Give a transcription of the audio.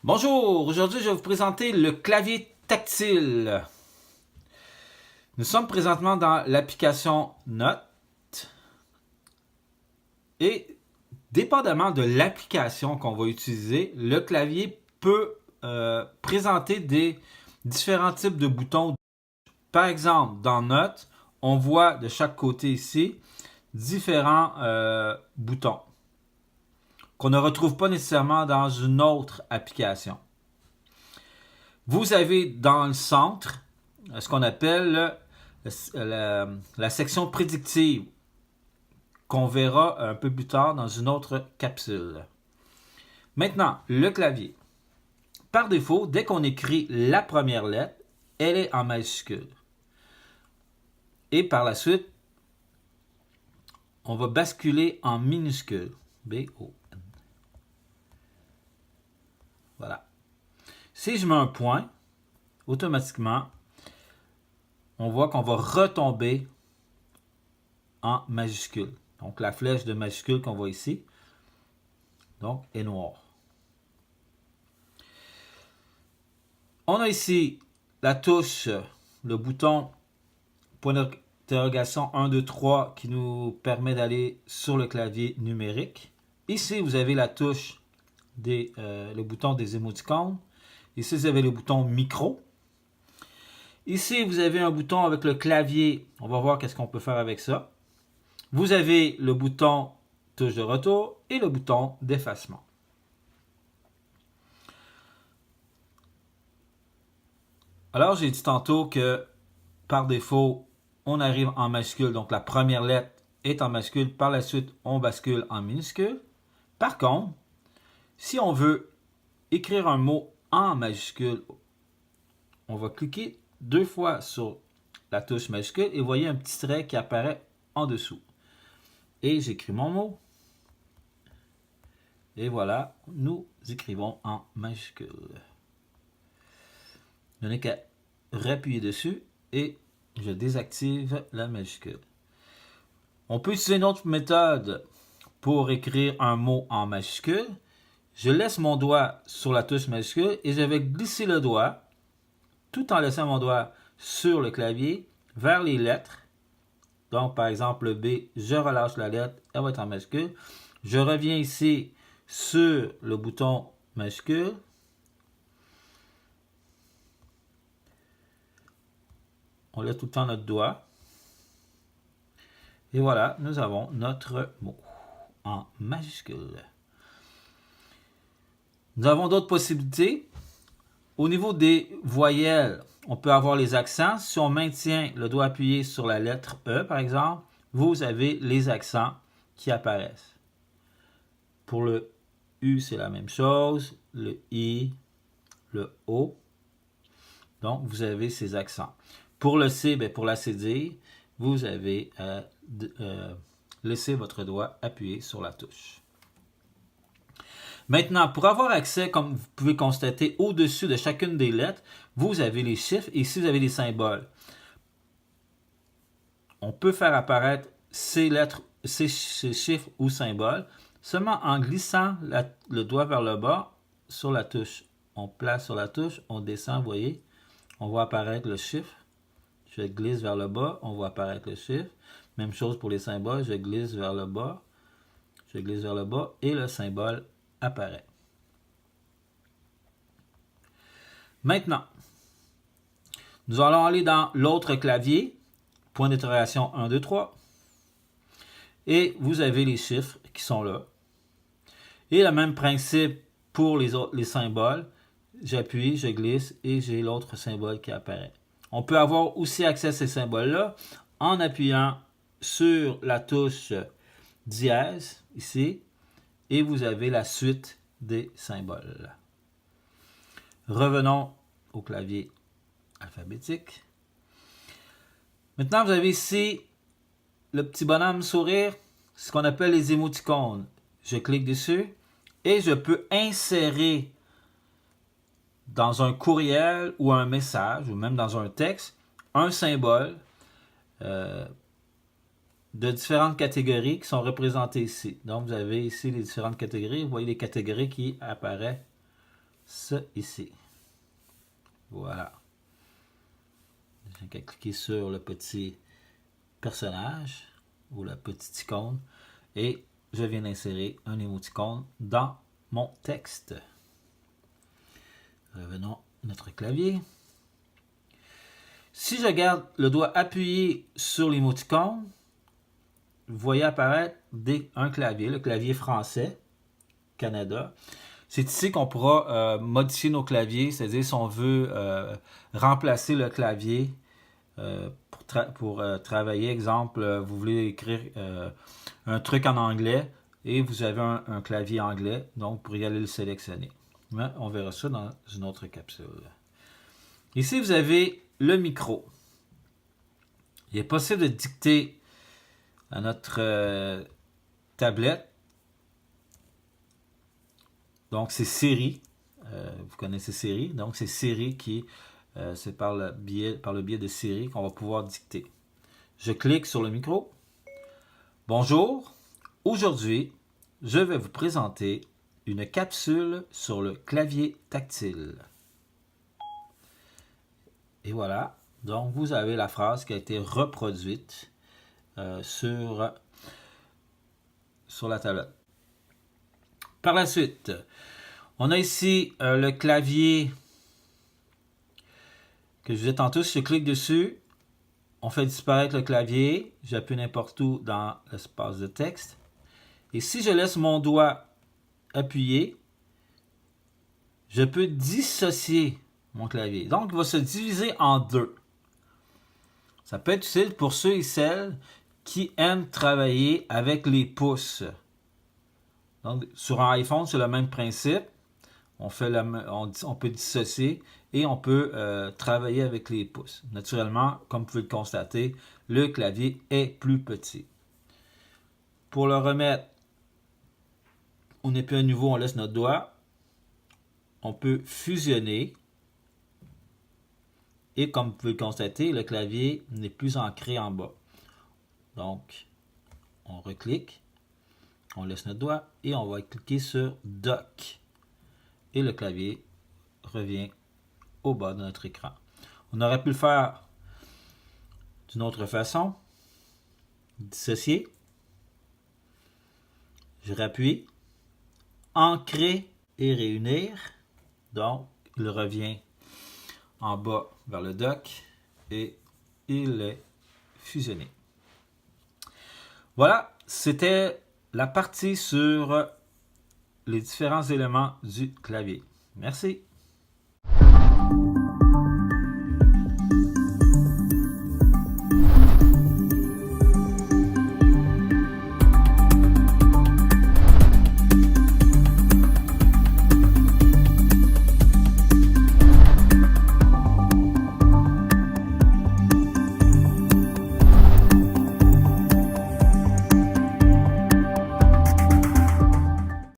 Bonjour, aujourd'hui je vais vous présenter le clavier tactile. Nous sommes présentement dans l'application Notes et dépendamment de l'application qu'on va utiliser, le clavier peut présenter des différents types de boutons. Par exemple, dans Notes, on voit de chaque côté ici différents boutons qu'on ne retrouve pas nécessairement dans une autre application. Vous avez dans le centre ce qu'on appelle la section prédictive qu'on verra un peu plus tard dans une autre capsule. Maintenant, le clavier. Par défaut, dès qu'on écrit la première lettre, elle est en majuscule. Et par la suite, on va basculer en minuscule. B-O-N. Voilà. Si je mets un point, automatiquement, on voit qu'on va retomber en majuscule. Donc, la flèche de majuscule qu'on voit ici, donc, est noire. On a ici la touche, le bouton point d'interrogation 1, 2, 3 qui nous permet d'aller sur le clavier numérique. Ici, vous avez la touche le bouton des émoticônes. Ici, vous avez le bouton micro. Ici, vous avez un bouton avec le clavier. On va voir qu'est-ce qu'on peut faire avec ça. Vous avez le bouton touche de retour et le bouton d'effacement. Alors, j'ai dit tantôt que par défaut, on arrive en majuscule. Donc, la première lettre est en majuscule. Par la suite, on bascule en minuscule. Par contre, si on veut écrire un mot en majuscule, on va cliquer 2 fois sur la touche majuscule et vous voyez un petit trait qui apparaît en dessous. Et j'écris mon mot. Et voilà, nous écrivons en majuscule. Je n'ai qu'à appuyer dessus et je désactive la majuscule. On peut utiliser une autre méthode pour écrire un mot en majuscule. Je laisse mon doigt sur la touche majuscule et je vais glisser le doigt, tout en laissant mon doigt sur le clavier, vers les lettres. Donc, par exemple, le B, je relâche la lettre, elle va être en majuscule. Je reviens ici sur le bouton majuscule. On laisse tout le temps notre doigt. Et voilà, nous avons notre mot en majuscule. Nous avons d'autres possibilités. Au niveau des voyelles, on peut avoir les accents. Si on maintient le doigt appuyé sur la lettre E, par exemple, vous avez les accents qui apparaissent. Pour le U, c'est la même chose. Le I, le O. Donc, vous avez ces accents. Pour le C, pour la cédille, vous avez laissé votre doigt appuyé sur la touche. Maintenant, pour avoir accès, comme vous pouvez constater, au-dessus de chacune des lettres, vous avez les chiffres et ici, vous avez les symboles. On peut faire apparaître ces lettres, ces chiffres ou symboles seulement en glissant le doigt vers le bas sur la touche. On place sur la touche, on descend, vous voyez, on voit apparaître le chiffre. Je glisse vers le bas, on voit apparaître le chiffre. Même chose pour les symboles, je glisse vers le bas, et le symbole apparaît. Maintenant, nous allons aller dans l'autre clavier, point d'interrogation 1, 2, 3. Et vous avez les chiffres qui sont là. Et le même principe pour les symboles. J'appuie, je glisse et j'ai l'autre symbole qui apparaît. On peut avoir aussi accès à ces symboles-là en appuyant sur la touche dièse, ici, et vous avez la suite des symboles. Revenons au clavier alphabétique. Maintenant, vous avez ici le petit bonhomme sourire, ce qu'on appelle les émoticônes. Je clique dessus et je peux insérer dans un courriel ou un message, ou même dans un texte, un symbole de différentes catégories qui sont représentées ici. Donc, vous avez ici les différentes catégories. Vous voyez les catégories qui apparaissent ici. Voilà. J'ai qu'à cliquer sur le petit personnage ou la petite icône et je viens d'insérer un émoticône dans mon texte. Revenons à notre clavier. Si je garde le doigt appuyé sur l'émoticône, vous voyez apparaître un clavier, le clavier français, Canada. C'est ici qu'on pourra modifier nos claviers, c'est-à-dire si on veut remplacer le clavier pour travailler. Exemple, vous voulez écrire un truc en anglais et vous avez un clavier anglais, donc pour y aller le sélectionner. Mais on verra ça dans une autre capsule. Ici, vous avez le micro. Il est possible de dicter à notre tablette. Donc, c'est Siri. Vous connaissez Siri. Donc, c'est Siri qui, c'est par le biais de Siri qu'on va pouvoir dicter. Je clique sur le micro. Bonjour. Aujourd'hui, je vais vous présenter une capsule sur le clavier tactile. Et voilà. Donc, vous avez la phrase qui a été reproduite sur la tablette. Par la suite, on a ici le clavier que je disais tantôt. Si je clique dessus, on fait disparaître le clavier. J'appuie n'importe où dans l'espace de texte. Et si je laisse mon doigt appuyé, je peux dissocier mon clavier. Donc, il va se diviser en deux. Ça peut être utile pour ceux et celles qui aiment travailler avec les pouces. Donc, sur un iPhone, c'est le même principe. On peut dissocier et on peut travailler avec les pouces. Naturellement, comme vous pouvez le constater, le clavier est plus petit. Pour le remettre, on n'est plus à nouveau, on laisse notre doigt. On peut fusionner. Et comme vous pouvez le constater, le clavier n'est plus ancré en bas. Donc, on reclique, on laisse notre doigt et on va cliquer sur Dock. Et le clavier revient au bas de notre écran. On aurait pu le faire d'une autre façon. Dissocier. Je rappuie. Ancrer et réunir. Donc, il revient en bas vers le dock et il est fusionné. Voilà, c'était la partie sur les différents éléments du clavier. Merci.